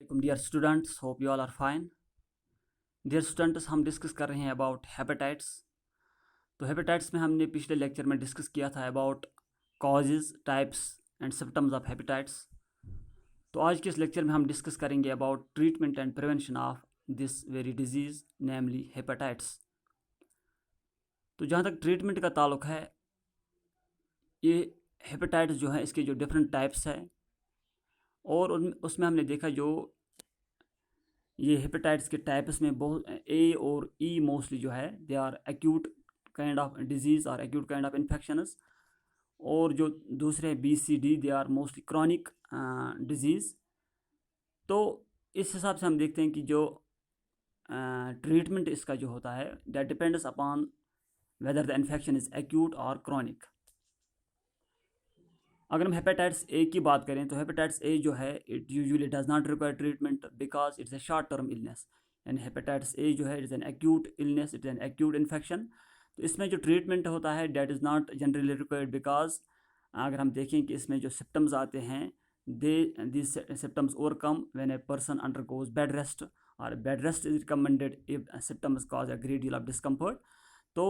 Dear students, hope you all are fine. Dear students, हम discuss कर रहे हैं अबाउट हेपेटाइट्स। तो हेपेटाइट्स में हमने पिछले लेक्चर में डिस्कस किया था about causes, types and symptoms of hepatitis. तो आज के इस लेक्चर में हम डिस्कस करेंगे about treatment and prevention of this very disease, namely hepatitis. तो जहाँ तक ट्रीटमेंट का ताल्लुक है, ये हेपेटाइट्स जो है इसके जो डिफरेंट टाइप्स है, और उसमें हमने देखा जो ये हेपेटाइट्स के टाइप्स में बहुत ए और ई मोस्टली जो है they are acute kind of disease और एक्यूट काइंड ऑफ इन्फेक्शंस, और जो दूसरे B C D they are mostly chronic disease. तो इस हिसाब से हम देखते हैं कि जो ट्रीटमेंट इसका जो होता है that depends upon whether the infection is acute और क्रॉनिक। अगर हम हेपेटाइट्स ए की बात करें तो हेपेटाइट्स ए जो है it usually does not require treatment because it's a short term illness. यानी हेपेटाइट्स ए जो है it's an acute illness, it's an acute infection. तो इसमें जो ट्रीटमेंट होता है that is not generally required because अगर हम देखें कि इसमें जो सिम्टम्स आते हैं these symptoms overcome when a person undergoes bed rest, or bed rest is recommended if symptoms cause a great deal of discomfort। तो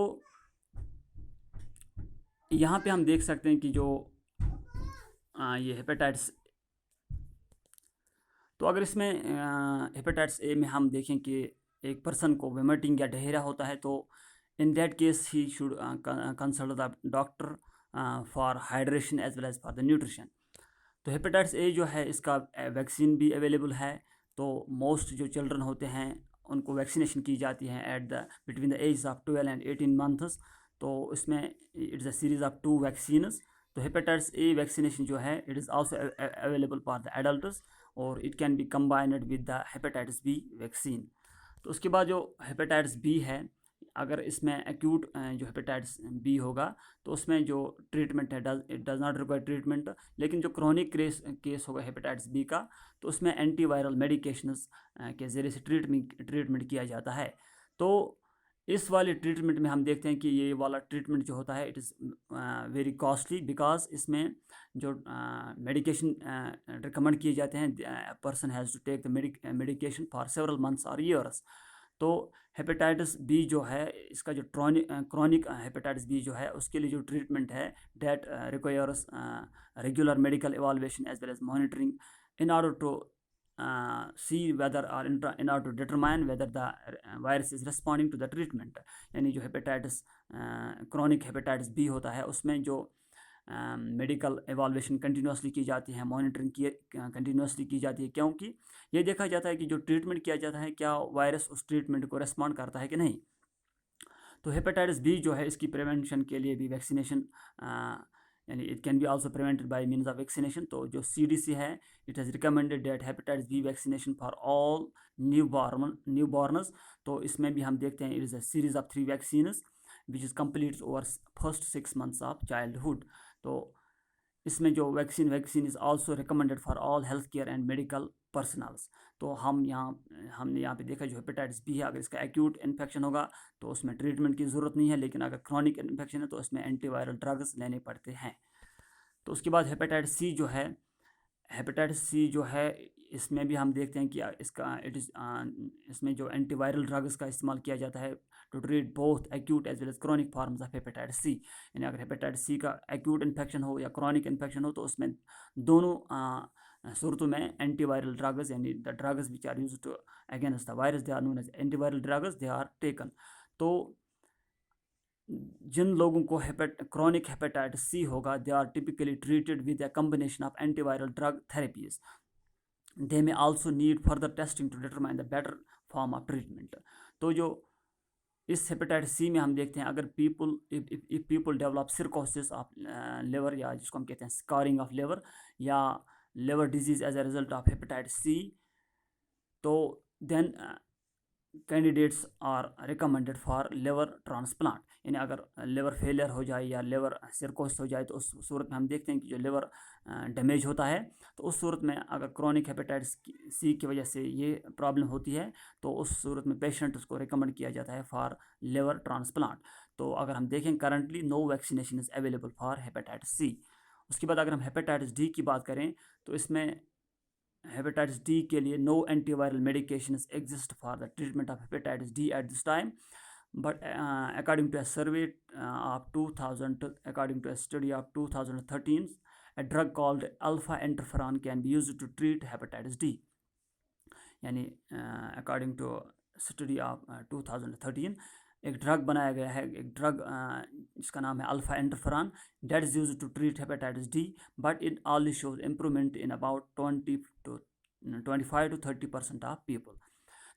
यहाँ पे हम देख सकते हैं कि जो ये हेपेटाइट्स, तो अगर इसमें हेपेटाइट्स ए में हम देखें कि एक पर्सन को वोमिटिंग या डायरिया होता है, तो in that case he should consult the doctor for hydration as well as for the nutrition. तो हेपेटाइट्स ए जो है इसका वैक्सीन भी अवेलेबल है। तो मोस्ट जो चिल्ड्रन होते हैं उनको वैक्सीनेशन की जाती है at the between the age of 12 and 18 months. तो इसमें it's a series of 2 vaccines. तो हेपेटाइट्स ए वैक्सीनेशन जो है it is also available for the adults, और it can be combined with the hepatitis B vaccine. तो उसके बाद जो हेपेटाइटिस बी है, अगर इसमें एक्यूट जो हेपेटाइटिस बी होगा तो उसमें जो ट्रीटमेंट है it does not require treatment. लेकिन जो क्रॉनिक केस होगा हेपेटाइटिस बी का, तो उसमें एंटीवायरल मेडिकेशंस के ज़रिए से ट्रीटमेंट किया जाता है। तो इस वाले ट्रीटमेंट में हम देखते हैं कि ये वाला ट्रीटमेंट जो होता है it is very costly because इसमें जो मेडिकेशन रिकमेंड किए जाते हैं, person has to take the medication for several months और ईयर्स। तो हेपेटाइटिस बी जो है इसका जो क्रॉनिक हेपेटाइटिस बी जो है उसके लिए जो ट्रीटमेंट है that requires regular medical evaluation as well as monitoring in order to see whether or in order to determine whether the virus is responding to the treatment। यानी जो hepatitis chronic hepatitis B होता है उसमें जो medical एवाल्वेशन continuously की जाती है, monitoring की कंटिन्यूसली की जाती है, क्योंकि ये देखा जाता है कि जो ट्रीटमेंट किया जाता है क्या वायरस उस ट्रीटमेंट को रेस्पॉन्ड करता है कि नहीं। तो हेपेटाइटिस बी जो है इसकी प्रिवेंशन के लिए भी वैक्सीनेशन, यानी it can be also prevented by means of vaccination. तो जो CDC है it has recommended that hepatitis B vaccination for all new borners. तो इसमें भी हम देखते हैं it is a series of 3 vaccines which is complete over first 6 months of childhood. तो इसमें जो vaccine is also recommended for all health care and medical personals. तो हमने यहाँ पे देखा जो हेपेटाइटिस बी है अगर इसका एक्यूट इन्फेक्शन होगा तो उसमें ट्रीटमेंट की ज़रूरत नहीं है, लेकिन अगर क्रॉनिक इन्फेक्शन है तो उसमें एंटीवायरल ड्रग्स लेने पड़ते हैं। तो उसके बाद हेपेटाइटिस सी जो है, हेपेटाइटिस सी जो है इसमें भी हम देखते हैं कि इसमें जो एंटीवायरल ड्रग्स का इस्तेमाल किया जाता है to treat both acute as well as chronic forms of hepatitis C. यानी अगर हेपेटाइटिस सी का एक्यूट इन्फेक्शन हो या क्रॉनिक इन्फेक्शन हो तो उसमें दोनों सूरतों में एंटीवायरल ड्रग्स यानी the drugs which are used to against the virus they are known as antiviral drugs they are taken. तो जिन लोगों को क्रॉनिक हेपेटाइटिस सी होगा they are typically treated with a combination of antiviral drug therapies. They may also need further testing to determine the better form of treatment. तो जो इस hepatitis C में हम देखते हैं अगर people develop cirrhosis of liver, या जिसको हम कहते हैं स्कारिंग ऑफ लिवर, या liver disease as a result of hepatitis C, तो then candidates are recommended for liver transplant. यानी अगर लिवर फेलियर हो जाए या लिवर सिरकोसिस हो जाए तो उस सूरत में हम देखते हैं कि जो लिवर डैमेज होता है, तो उस सूरत में अगर क्रॉनिक हेपेटाइटिस सी की वजह से ये प्रॉब्लम होती है तो उस सूरत में पेशेंट उसको रिकमेंड किया जाता है फॉर लिवर ट्रांसप्लांट। तो अगर हम देखें currently no vaccination is available for hepatitis C. उसके बाद अगर हम हेपेटाइटिस डी की बात करें तो इसमें हेपेटाइटिस डी के लिए no antiviral medications exist for the treatment of hepatitis D at this time, but according to a survey of 2000, according to a study of 2013, a drug called alpha interferon can be used to treat hepatitis D. यानी according to study of 2013 एक drug बनाया गया है, एक drug जिसका नाम है alpha interferon, that is used to treat hepatitis D, but it only shows improvement in about 25 to 30% of people.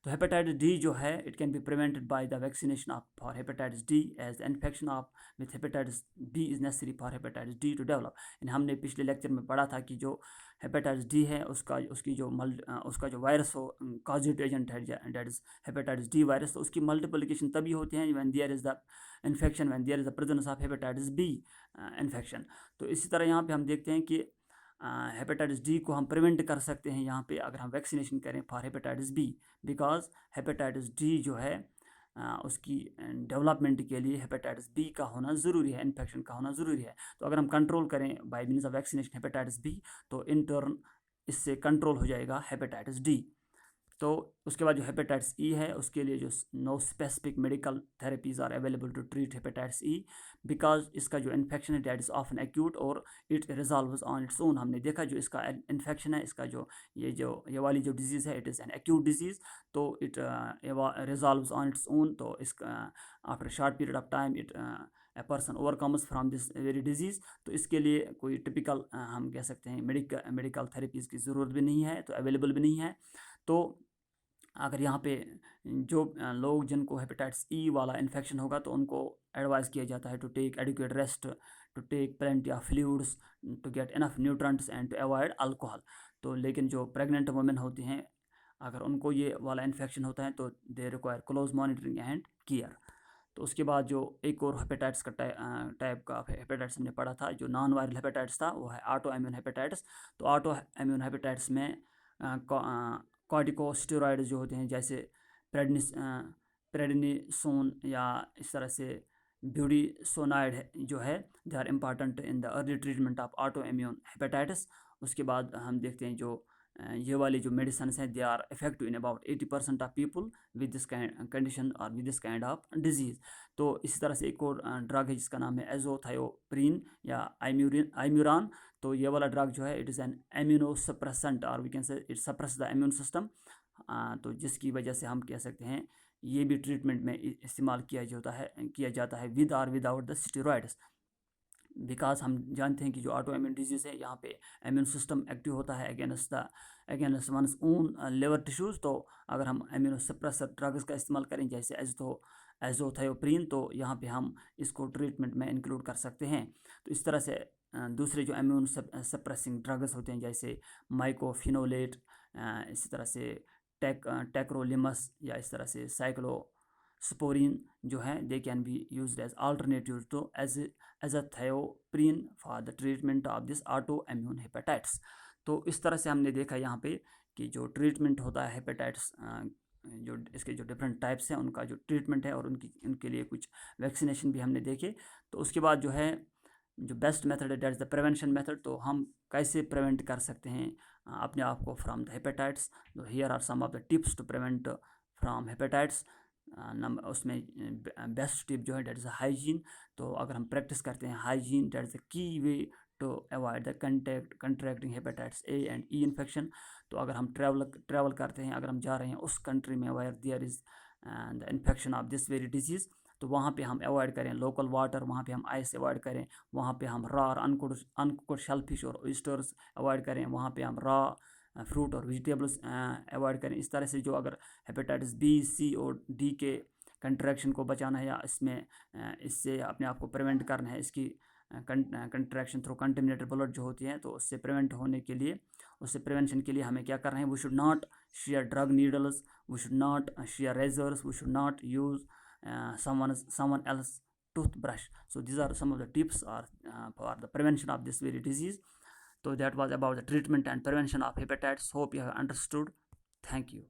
तो हेपेटाइटिस डी जो है it can be prevented by the vaccination of for hepatitis D as the infection of with hepatitis B is necessary for hepatitis D to develop. हमने पिछले lecture में पढ़ा था कि जो हेपेटाइटिस डी है उसका जो वायरस हो कॉजेटिव एजेंट है that is hepatitis D virus, तो उसकी मल्टीप्लिकेशन तभी होती है when there is the infection, when there is the presence of hepatitis B infection. तो इसी तरह यहाँ पे हम देखते हैं कि हेपेटाइटिस डी को हम प्रिवेंट कर सकते हैं यहाँ पे अगर हम वैक्सीनेशन करें for hepatitis B, because hepatitis D जो है उसकी डेवलपमेंट के लिए हेपेटाइटिस बी का होना ज़रूरी है, इन्फेक्शन का होना ज़रूरी है. तो अगर हम कंट्रोल करें by means of vaccination hepatitis B तो इन टर्न इससे कंट्रोल हो जाएगा हेपेटाइटिस डी. तो उसके बाद जो हेपेटाइटिस ई है उसके लिए जो no specific medical therapies are available to treat hepatitis E, because इसका जो इन्फेक्शन है दैट इज़ ऑफन एक्यूट और it resolves on its own. हमने देखा जो इसका इन्फेक्शन है, इसका जो ये वाली जो डिजीज़ है it is an acute disease, तो it resolves on its own. तो इसका after short period of time it a person overcomes from this very disease. तो इसके लिए कोई टिपिकल हम कह सकते हैं मेडिकल थेरेपीज़ की ज़रूरत भी नहीं है, तो अवेलेबल भी नहीं है. तो अगर यहाँ पे जो लोग जिनको हेपेटाइटिस ई वाला इन्फेक्शन होगा तो उनको एडवाइस किया जाता है to take adequate rest, to take plenty of fluids, to get enough nutrients and to avoid alcohol. तो लेकिन जो प्रेग्नेंट वुमेन होती हैं अगर उनको ये वाला इन्फेक्शन होता है तो they require close monitoring and care. तो उसके बाद जो एक और हेपेटाइटिस का टाइप का हेपेटाइटिस हमने पढ़ा था जो नॉन वायरल हेपेटाइटिस था वो है ऑटो इम्यून हेपेटाइटिस. तो ऑटो इम्यून हेपेटाइटिस में कॉर्टिकोस्टेरॉइड जो होते हैं जैसे प्रेडनिसोन या इस तरह से ब्यूडिसोनाइड जो है they are important in the early treatment of auto immune hepatitis. उसके बाद हम देखते हैं जो ये वाली जो मेडिसिन हैं they are effective in about 80% of people with this condition और with this kind of disease. तो इसी तरह से एक और ड्रग है जिसका नाम है एजोथायोप्रिन या आइम्यूरान. तो ये वाला ड्रग जो है इट इज़ एन इम्यूनोसप्रेसेंट और we can say it suppress the immune system. तो जिसकी वजह से हम कह सकते हैं ये भी ट्रीटमेंट में इस्तेमाल किया जाता है विद और विदाउट द स्टेरॉइड्स, बिकॉज हम जानते हैं कि जो ऑटो इम्यून डिजीज़ है यहाँ पे इम्यून सिस्टम एक्टिव होता है against one's own liver tissues. तो अगर हम इम्यूनोसप्रेसर ड्रग्स का इस्तेमाल करें जैसे एजोथायोप्रिन तो यहाँ पे हम इसको ट्रीटमेंट में इंक्लूड कर सकते हैं. तो इस तरह से दूसरे जो इम्यून सप्रेसिंग ड्रग्स होते हैं जैसे माइकोफिनोलेट, इसी तरह से टेक्रोलिमस या इस तरह से साइक्लोस्पोरिन जो है they can be used as alternative to azathioprine for the treatment of this auto immune hepatitis. तो इस तरह से हमने देखा यहाँ पे कि जो ट्रीटमेंट होता है हेपेटाइटिस जो इसके जो डिफरेंट टाइप्स हैं उनका जो ट्रीटमेंट है और उनके लिए कुछ वैक्सीनेशन भी हमने देखे. तो उसके बाद जो है जो बेस्ट मेथड है that is the prevention method. तो हम कैसे प्रिवेंट कर सकते हैं अपने आप को फ्रॉम द हेपेटाइटिस. तो here are some of the tips to prevent from hepatitis. उसमें बेस्ट टिप जो है दैट इज़ हाइजीन. तो अगर हम प्रैक्टिस करते हैं hygiene that is the key way to avoid the contracting hepatitis A and E infection. तो अगर हम ट्रैवल करते हैं, अगर हम जा रहे हैं उस कंट्री में where there is the infection of this very disease तो वहाँ पे हम अवॉइड करें लोकल वाटर, वहाँ पे हम आइस अवॉइड करें, वहाँ पे हम रॉ और अनकुक्ड शेलफिश और ऑयस्टर्स अवॉइड करें, वहाँ पे हम रॉ फ्रूट और वेजिटेबल्स अवॉइड करें. इस तरह से जो अगर हेपेटाइटिस बी सी और डी के कंट्रैक्शन को बचाना है या इससे अपने आप को प्रिवेंट करना है इसकी कंट्रैक्शन थ्रू कंटेमिनेटेड ब्लड जो होती है तो उससे प्रिवेंट होने के लिए उससे प्रिवेंशन के लिए हमें क्या करना है. We should not share drug needles, we should not share razors, we should not use someone else toothbrush. So these are some of the tips for the prevention of this very disease. So that was about the treatment and prevention of hepatitis. Hope you have understood. Thank you.